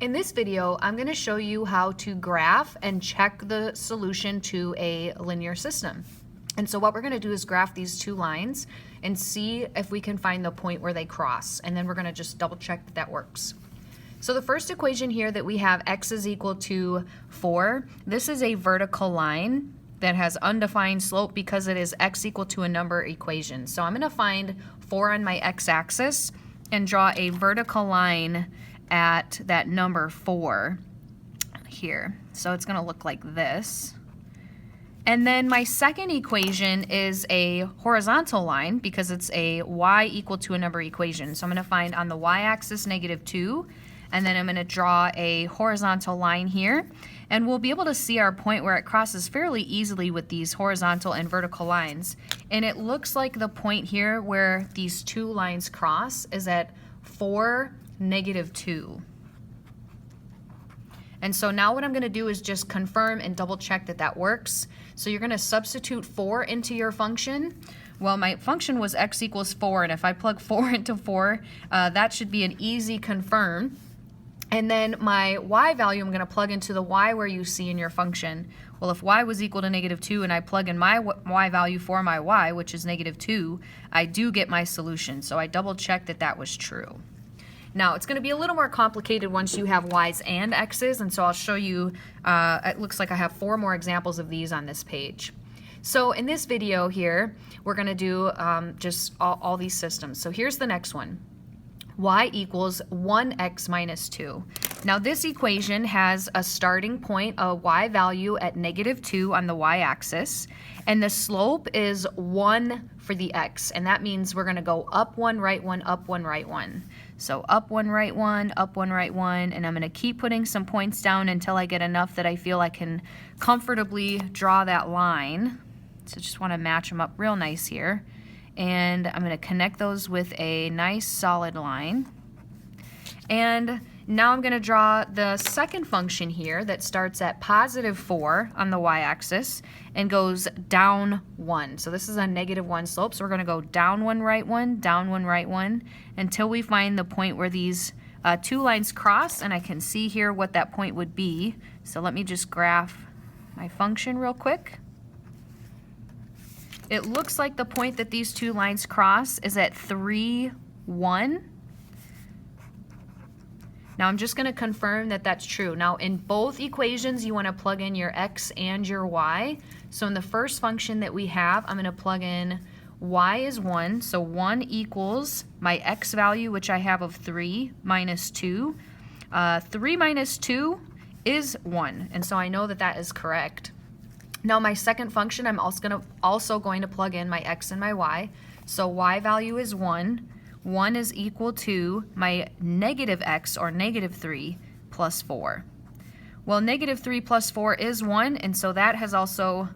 In this video, I'm going to show you how to graph and check the solution to a linear system. And so what we're going to do is graph these two lines and see if we can find the point where they cross. And then we're going to just double check that that works. So the first equation here that we have, x is equal to 4, this is a vertical line that has undefined slope because it is x equal to a number equation. So I'm going to find 4 on my x-axis and draw a vertical line at that number 4 here. So it's going to look like this. And then my second equation is a horizontal line because it's a y equal to a number equation. So I'm going to find on the y-axis -2, and then I'm going to draw a horizontal line here. And we'll be able to see our point where it crosses fairly easily with these horizontal and vertical lines. And it looks like the point here where these two lines cross is at 4, -2. And so now what I'm going to do is just confirm and double check that that works. So you're going to substitute 4 into your function. Well, my function was x equals 4, and if I plug 4 into 4, that should be an easy confirm. And then my y value, I'm going to plug into the y where you see in your function. Well, if y was equal to -2 and I plug in my y value for my y, which is -2, I do get my solution. So I double checked that that was true. Now, it's going to be a little more complicated once you have y's and x's, and so I'll show you, it looks like I have 4 more examples of these on this page. So in this video here, we're going to do just all these systems. So here's the next one. Y equals 1x minus 2. Now this equation has a starting point, a y value at -2 on the y-axis, and the slope is 1 for the x, and that means we're going to go up 1, right 1, up 1, right 1. So up 1, right 1, up 1, right 1, and I'm going to keep putting some points down until I get enough that I feel I can comfortably draw that line. So just want to match them up real nice here. And I'm going to connect those with a nice solid line. And now I'm going to draw the second function here that starts at +4 on the y-axis and goes down 1. So this is a -1 slope, so we're going to go down 1, right 1, down 1, right 1, until we find the point where these two lines cross, and I can see here what that point would be. So let me just graph my function real quick. It looks like the point that these two lines cross is at 3, 1. Now I'm just going to confirm that that's true. Now in both equations you want to plug in your x and your y. So in the first function that we have, I'm going to plug in y is 1. So 1 equals my x value, which I have of 3, minus 2. 3 minus 2 is 1. And so I know that that is correct. Now my second function, I'm also going to plug in my x and my y. So y value is 1. 1 is equal to my -x, or -3, plus 4. Well, -3 plus 4 is 1, and so that has also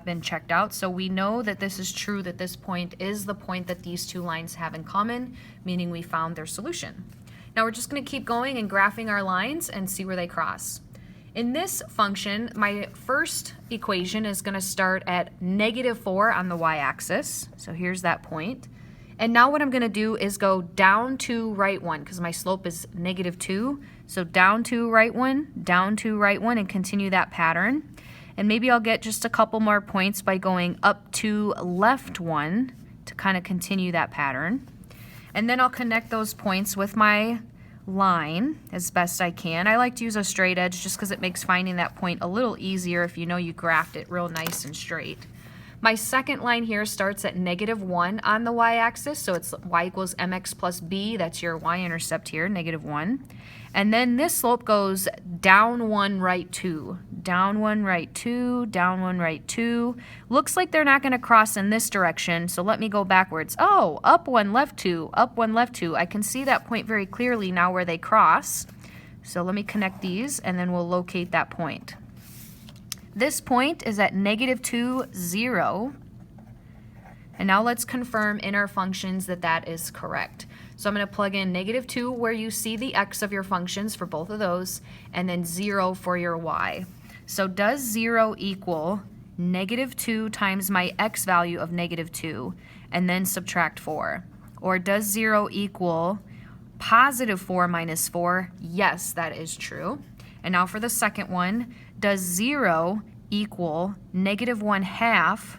been checked out. So we know that this is true, that this point is the point that these two lines have in common, meaning we found their solution. Now we're just going to keep going and graphing our lines and see where they cross. In this function, my first equation is going to start at -4 on the y-axis. So here's that point. And now what I'm going to do is go down 2, right 1, because my slope is -2. So down 2, right 1, down 2, right 1, and continue that pattern. And maybe I'll get just a couple more points by going up 2, left 1 to kind of continue that pattern. And then I'll connect those points with my line as best I can. I like to use a straight edge just because it makes finding that point a little easier if you know you graphed it real nice and straight. My second line here starts at -1 on the y-axis, so it's y equals mx plus b. That's your y-intercept here, -1. And then this slope goes down 1, right 2. Down 1, right 2, down 1, right 2. Looks like they're not going to cross in this direction, so let me go backwards. Oh, up 1, left 2, up 1, left 2. I can see that point very clearly now where they cross. So let me connect these, and then we'll locate that point. This point is at -2, 0. And now let's confirm in our functions that that is correct. So I'm going to plug in -2 where you see the x of your functions for both of those, and then 0 for your y. So does 0 equal -2 times my x value of -2, and then subtract 4? Or does 0 equal positive 4 minus 4, yes, that is true. And now for the second one, does 0 equal negative 1/2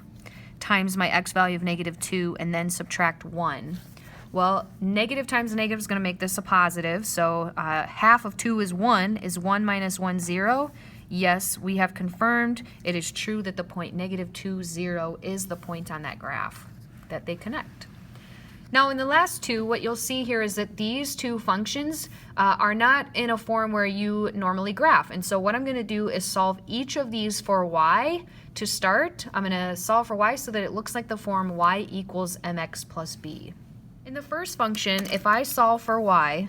times my x value of negative 2 and then subtract 1? Well, negative times negative is going to make this a positive, so half of 2 is 1. Is 1 minus 1 0? Yes, we have confirmed it is true that the point negative 2, 0 is the point on that graph that they connect. Now in the last two, what you'll see here is that these two functions are not in a form where you normally graph. And so what I'm going to do is solve each of these for y to start. I'm going to solve for y so that it looks like the form y equals mx plus b. In the first function, if I solve for y,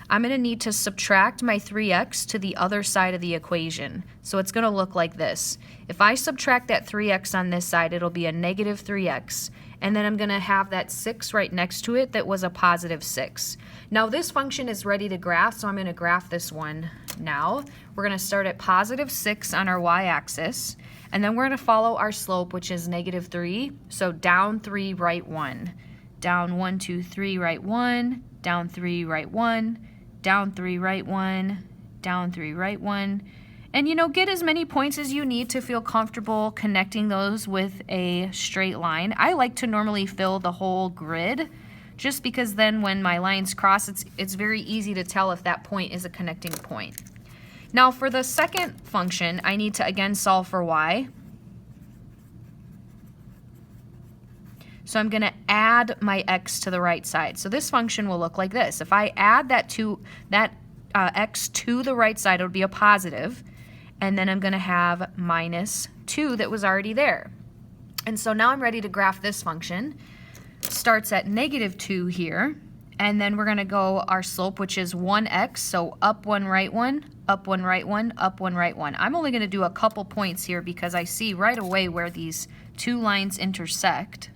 I'm going to need to subtract my 3x to the other side of the equation. So it's going to look like this. If I subtract that 3x on this side, it'll be a negative 3x. And then I'm going to have that 6 right next to it that was a positive 6. Now this function is ready to graph, so I'm going to graph this one now. We're going to start at positive 6 on our y-axis. And then we're going to follow our slope, which is negative 3. So down 3, right 1. Down 1, 2, 3, right 1. Down 3, right 1. Down 3, right 1, down 3, right 1. And get as many points as you need to feel comfortable connecting those with a straight line. I like to normally fill the whole grid just because then when my lines cross, it's very easy to tell if that point is a connecting point. Now for the second function, I need to again solve for y. So I'm going to add my x to the right side. So this function will look like this. If I add that x to the right side, it'll be a positive. And then I'm going to have minus 2 that was already there. And so now I'm ready to graph this function. Starts at negative 2 here. And then we're going to go our slope, which is 1x. So up 1, right 1, up 1, right 1, up 1, right 1. I'm only going to do a couple points here because I see right away where these two lines intersect,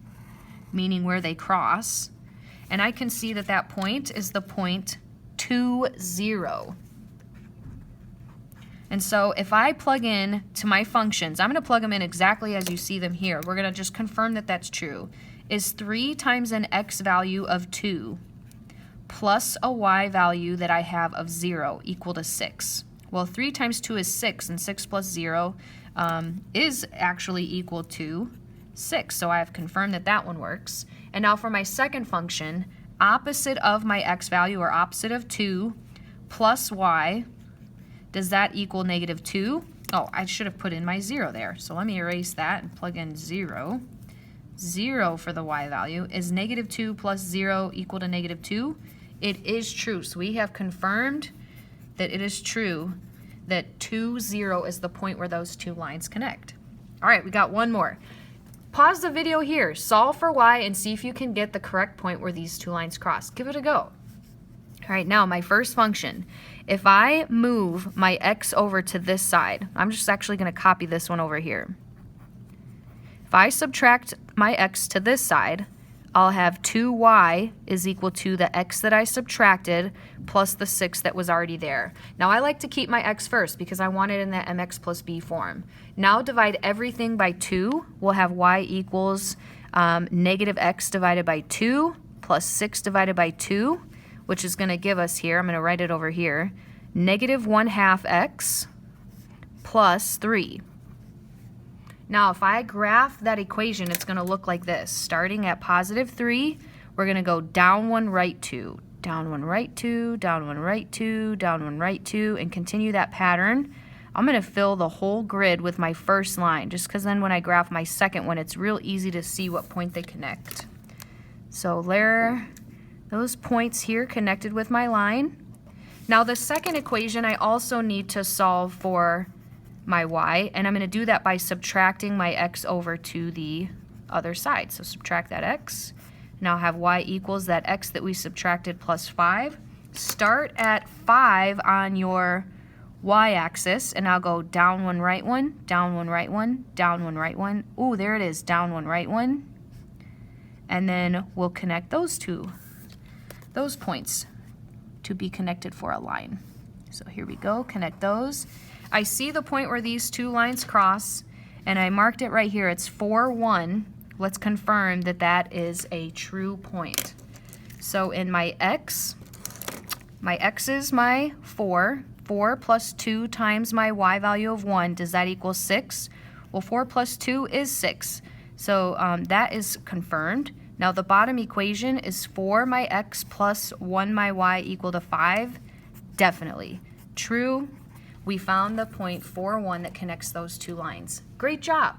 meaning where they cross, and I can see that that point is the point 2, 0. And so if I plug in to my functions, I'm going to plug them in exactly as you see them here. We're going to just confirm that that's true. Is 3 times an x value of 2 plus a y value that I have of 0 equal to 6? Well, 3 times 2 is 6, and 6 plus 0 is actually equal to 6, so I have confirmed that that one works. And now for my second function, opposite of my x value, or opposite of 2 plus y, does that equal negative 2? Oh, I should have put in my 0 there, so let me erase that and plug in 0. 0 for the y value. Is negative 2 plus 0 equal to negative 2? It is true, so we have confirmed that it is true that 2, 0 is the point where those two lines connect. All right, we got one more. Pause the video here, solve for y, and see if you can get the correct point where these two lines cross. Give it a go. All right, now my first function. If I move my x over to this side, I'm just actually going to copy this one over here. If I subtract my x to this side, I'll have 2y is equal to the x that I subtracted plus the 6 that was already there. Now I like to keep my x first because I want it in that mx plus b form. Now divide everything by 2. We'll have y equals negative x divided by 2 plus 6 divided by 2, which is going to give us here, I'm going to write it over here, negative 1/2 x plus 3. Now, if I graph that equation, it's going to look like this. Starting at positive 3, we're going to go down 1, right 2, down 1, right 2, down 1, right 2, down 1, right 2, and continue that pattern. I'm going to fill the whole grid with my first line, just because then when I graph my second one, it's real easy to see what point they connect. So there, those points here connected with my line. Now, the second equation, I also need to solve for my y, and I'm going to do that by subtracting my x over to the other side. So subtract that x. Now have y equals that x that we subtracted plus 5. Start at 5 on your y-axis, and I'll go down 1, right 1, down 1, right 1, down 1, right 1. Ooh, there it is, down 1, right 1. And then we'll connect those points to be connected for a line. So here we go, connect those. I see the point where these two lines cross, and I marked it right here. It's 4, 1. Let's confirm that that is a true point. So in my x, My x is my 4. 4 plus 2 times my y value of 1. Does that equal 6? Well, 4 plus 2 is 6. So that is confirmed. Now the bottom equation is 4 my x plus 1 my y equal to 5. Definitely. True. We found the point 4, 1 that connects those two lines. Great job.